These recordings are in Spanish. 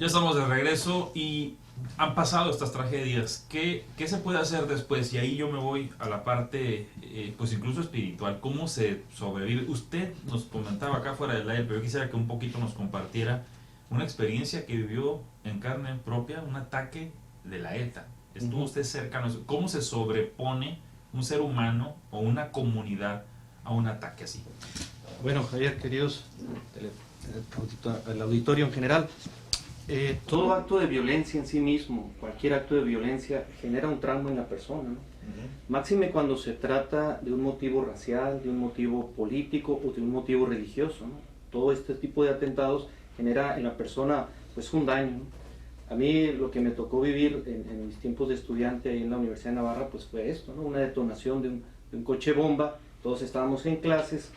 Ya estamos de regreso y han pasado estas tragedias. ¿Qué se puede hacer después? Y ahí yo me voy a la parte, pues incluso espiritual. ¿Cómo se sobrevive? Usted nos comentaba acá fuera del aire, pero yo quisiera que un poquito nos compartiera una experiencia que vivió en carne propia, un ataque de la ETA. ¿Estuvo usted cercano? ¿Cómo se sobrepone un ser humano o una comunidad a un ataque así? Bueno, Javier, queridos, el auditorio en general, todo acto de violencia en sí mismo, cualquier acto de violencia, genera un trauma en la persona, ¿no? Máxime cuando se trata de un motivo racial, de un motivo político o de un motivo religioso, ¿no? Todo este tipo de atentados genera en la persona pues un daño, ¿no? A mí lo que me tocó vivir en mis tiempos de estudiante ahí en la Universidad de Navarra pues fue esto, ¿no? Una detonación de un coche bomba, todos estábamos en clases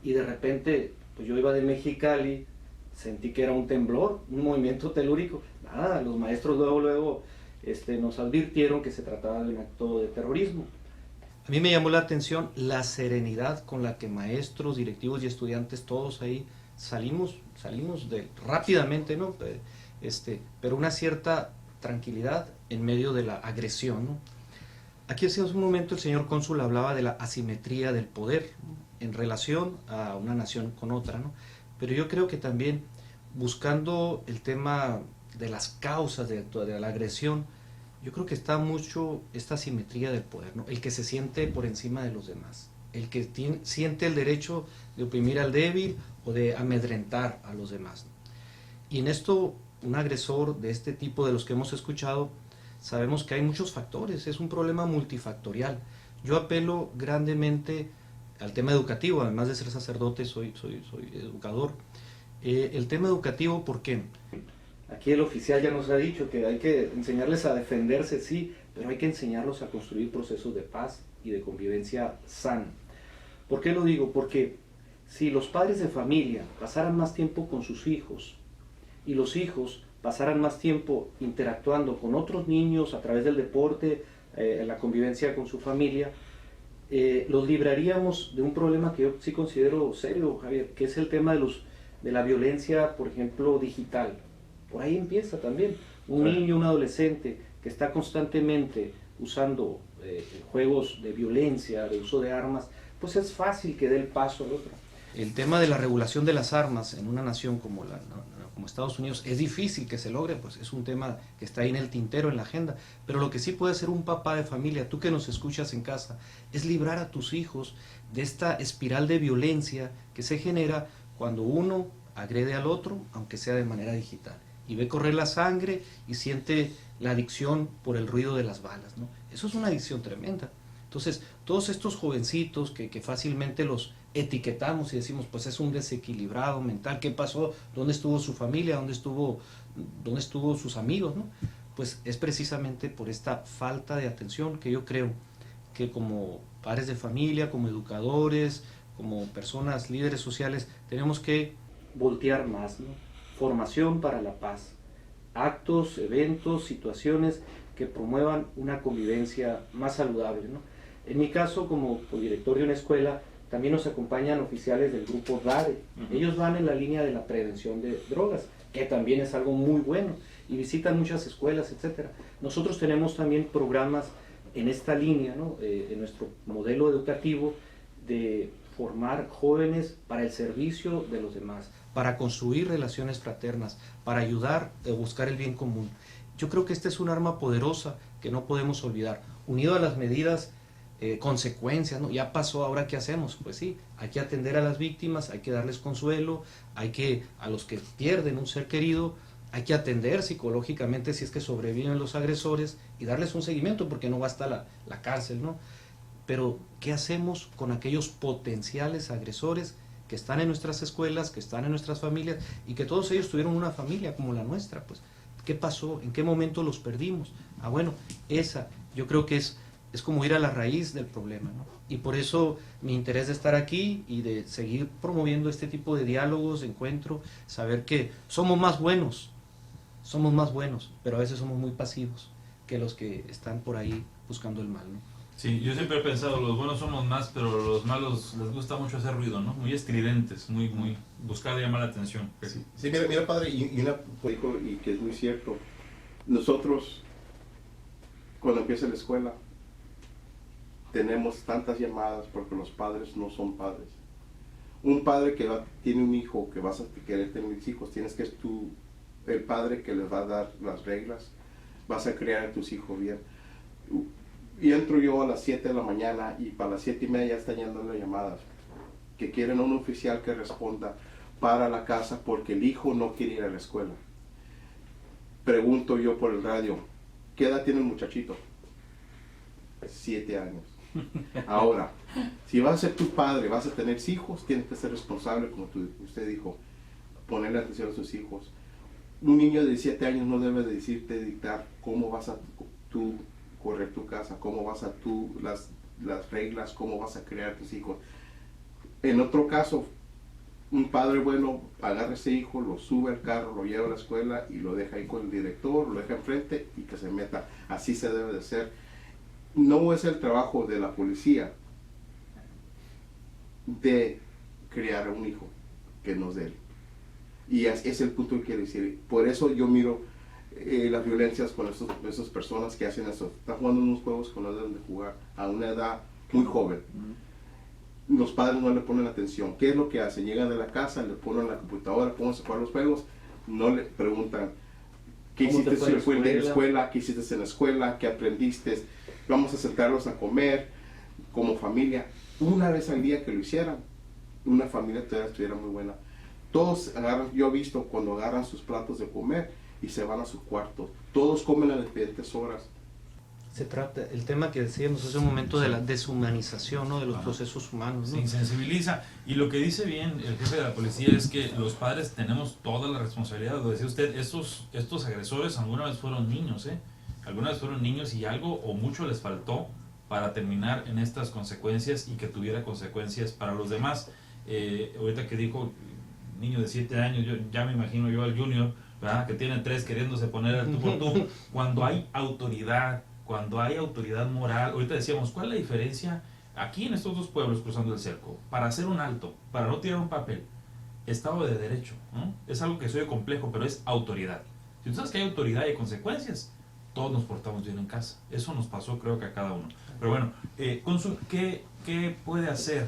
y de repente pues yo iba de Mexicali, sentí que era un temblor, un movimiento telúrico. Nada, los maestros luego nos advirtieron que se trataba de un acto de terrorismo. A mí me llamó la atención la serenidad con la que maestros, directivos y estudiantes, todos ahí salimos rápidamente, ¿no? Pero una cierta tranquilidad en medio de la agresión, ¿no? Aquí hace un momento el señor cónsul hablaba de la asimetría del poder, ¿no?, en relación a una nación con otra, ¿no? Pero yo creo que también buscando el tema de las causas de la agresión, yo creo que está mucho esta asimetría del poder, ¿no? El que se siente por encima de los demás, el que siente el derecho de oprimir al débil o de amedrentar a los demás, ¿no? Y en esto, un agresor de este tipo de los que hemos escuchado, sabemos que hay muchos factores, es un problema multifactorial. Yo apelo grandemente al tema educativo, además de ser sacerdote, soy educador. El tema educativo, ¿por qué? Aquí el oficial ya nos ha dicho que hay que enseñarles a defenderse, sí, pero hay que enseñarlos a construir procesos de paz y de convivencia sana. ¿Por qué lo digo? Porque si los padres de familia pasaran más tiempo con sus hijos y los hijos pasaran más tiempo interactuando con otros niños a través del deporte, la convivencia con su familia, los libraríamos de un problema que yo sí considero serio, Javier, que es el tema de la violencia, por ejemplo, digital. Por ahí empieza también. Un niño, un adolescente que está constantemente usando juegos de violencia, de uso de armas, pues es fácil que dé el paso al otro. El tema de la regulación de las armas en una nación como Estados Unidos es difícil que se logre, pues es un tema que está ahí en el tintero, en la agenda, pero lo que sí puede hacer un papá de familia, tú que nos escuchas en casa, es librar a tus hijos de esta espiral de violencia que se genera cuando uno agrede al otro, aunque sea de manera digital, y ve correr la sangre y siente la adicción por el ruido de las balas, ¿no? Eso es una adicción tremenda. Entonces, todos estos jovencitos que fácilmente los etiquetamos y decimos, pues es un desequilibrado mental, ¿qué pasó? ¿Dónde estuvo su familia? ¿Dónde estuvo sus amigos?, ¿no? Pues es precisamente por esta falta de atención que yo creo que como padres de familia, como educadores, como personas, líderes sociales, tenemos que voltear más, ¿no? Formación para la paz, actos, eventos, situaciones que promuevan una convivencia más saludable, ¿no? En mi caso, como director de una escuela, también nos acompañan oficiales del grupo DADE. Ellos van en la línea de la prevención de drogas, que también es algo muy bueno, y visitan muchas escuelas, etc. Nosotros tenemos también programas en esta línea, ¿no? En nuestro modelo educativo de formar jóvenes para el servicio de los demás, para construir relaciones fraternas, para ayudar a buscar el bien común. Yo creo que esta es un arma poderosa que no podemos olvidar, unido a las medidas consecuencias, ¿no? Ya pasó, ahora ¿qué hacemos? Pues sí, hay que atender a las víctimas, hay que darles consuelo, a los que pierden un ser querido, hay que atender psicológicamente si es que sobreviven los agresores y darles un seguimiento, porque no basta la cárcel, ¿no? Pero ¿qué hacemos con aquellos potenciales agresores que están en nuestras escuelas, que están en nuestras familias y que todos ellos tuvieron una familia como la nuestra? Pues, ¿qué pasó? ¿En qué momento los perdimos? Bueno, yo creo que es como ir a la raíz del problema, ¿no? Y por eso mi interés de estar aquí y de seguir promoviendo este tipo de diálogos, de encuentro, saber que somos más buenos, pero a veces somos muy pasivos que los que están por ahí buscando el mal, ¿no? Sí, yo siempre he pensado, los buenos somos más, pero los malos les gusta mucho hacer ruido, ¿no? Muy estridentes, muy buscar llamar la atención. Sí, sí, mira, padre, y una dijo, y que es muy cierto, nosotros cuando empieza la escuela tenemos tantas llamadas porque los padres no son padres. Un padre que tiene un hijo, que vas a querer tener hijos, tienes que ser tú el padre que les va a dar las reglas, vas a criar a tus hijos bien. Y entro yo a las 7 de la mañana y para las 7:30 ya están llegando las llamadas, que quieren a un oficial que responda para la casa porque el hijo no quiere ir a la escuela. Pregunto yo por el radio, ¿qué edad tiene el muchachito? 7 años. Ahora, si vas a ser tu padre, vas a tener hijos, tienes que ser responsable, como usted dijo, ponerle atención a sus hijos. Un niño de 7 años no debe de decirte, dictar cómo vas a tú correr tu casa, cómo vas a tú, las reglas, cómo vas a criar a tus hijos. En otro caso, un padre bueno agarra a ese hijo, lo sube al carro, lo lleva a la escuela y lo deja ahí con el director, lo deja enfrente y que se meta. Así se debe de hacer. No es el trabajo de la policía de criar a un hijo, que no es de él. Y es el punto que quiero decir. Por eso yo miro las violencias con esas personas que hacen eso. Están jugando unos juegos que no deben de jugar a una edad muy joven. Los padres no le ponen atención. ¿Qué es lo que hacen? Llegan de la casa, le ponen la computadora, pónganse a jugar los juegos, no le preguntan qué hiciste en la escuela, qué hiciste en la escuela, qué aprendiste. Vamos a sentarlos a comer como familia. Una vez al día que lo hicieran, una familia estuviera muy buena. Todos agarran, yo he visto cuando agarran sus platos de comer y se van a sus cuartos. Todos comen a diferentes horas. Se trata, el tema que decíamos hace un momento de la deshumanización, ¿no? De los procesos humanos, ¿no? Se insensibiliza. Y lo que dice bien el jefe de la policía es que los padres tenemos toda la responsabilidad. Lo decía usted, estos agresores alguna vez fueron niños, ¿eh? Alguna vez fueron niños y algo o mucho les faltó para terminar en estas consecuencias y que tuviera consecuencias para los demás. Ahorita que dijo niño de 7 años, yo ya me imagino yo al Junior, ¿verdad? Que tiene 3 queriéndose poner al tú por tú. Cuando hay autoridad moral, ahorita decíamos, ¿cuál es la diferencia aquí en estos dos pueblos cruzando el cerco? Para hacer un alto, para no tirar un papel, Estado de Derecho, ¿no? Es algo que soy complejo, pero es autoridad. Si tú sabes que hay autoridad y hay consecuencias, todos nos portamos bien en casa. Eso nos pasó creo que a cada uno. Pero bueno, ¿qué puede hacer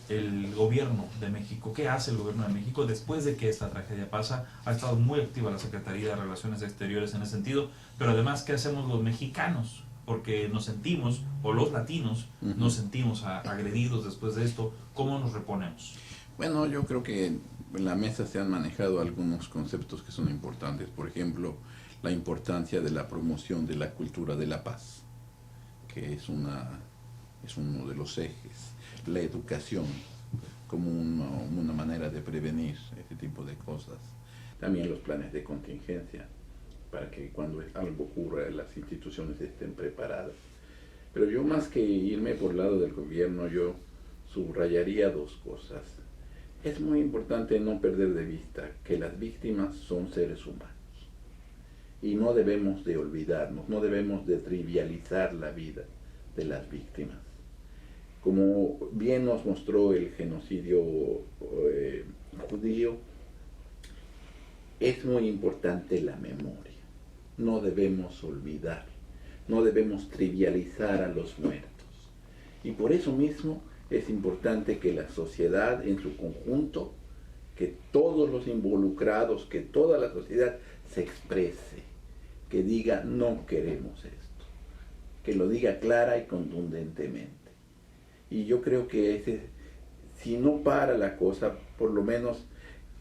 el gobierno de México? ¿Qué hace el gobierno de México después de que esta tragedia pasa? Ha estado muy activa la Secretaría de Relaciones Exteriores en ese sentido, pero además, ¿qué hacemos los mexicanos? Porque nos sentimos, o los latinos, nos sentimos agredidos después de esto. ¿Cómo nos reponemos? Bueno, yo creo que en la mesa se han manejado algunos conceptos que son importantes. Por ejemplo, la importancia de la promoción de la cultura de la paz, que es uno de los ejes. La educación como una manera de prevenir este tipo de cosas. También los planes de contingencia, para que cuando algo ocurra las instituciones estén preparadas. Pero yo, más que irme por el lado del gobierno, yo subrayaría 2 cosas. Es muy importante no perder de vista que las víctimas son seres humanos y no debemos de olvidarnos, no debemos de trivializar la vida de las víctimas. Como bien nos mostró el genocidio judío, es muy importante la memoria. No debemos olvidar, no debemos trivializar a los muertos. Y por eso mismo es importante que la sociedad en su conjunto, que todos los involucrados, que toda la sociedad se exprese, que diga no queremos esto, que lo diga clara y contundentemente. Y yo creo que si no para la cosa, por lo menos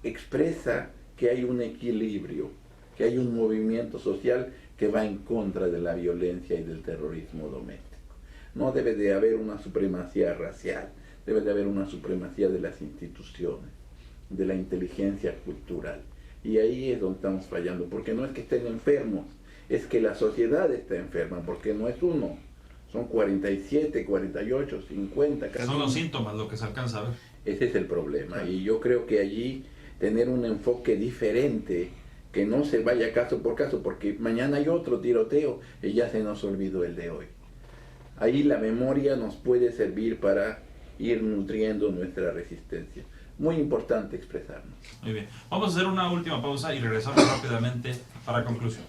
expresa que hay un equilibrio, que hay un movimiento social que va en contra de la violencia y del terrorismo doméstico. No debe de haber una supremacía racial, debe de haber una supremacía de las instituciones, de la inteligencia cultural. Y ahí es donde estamos fallando, porque no es que estén enfermos, es que la sociedad está enferma, porque no es uno, son 47, 48, 50. Son los síntomas lo que se alcanza a ver. Ese es el problema, y yo creo que allí tener un enfoque diferente, que no se vaya caso por caso, porque mañana hay otro tiroteo y ya se nos olvidó el de hoy. Ahí la memoria nos puede servir para ir nutriendo nuestra resistencia. Muy importante expresarnos. Muy bien. Vamos a hacer una última pausa y regresamos rápidamente para conclusión.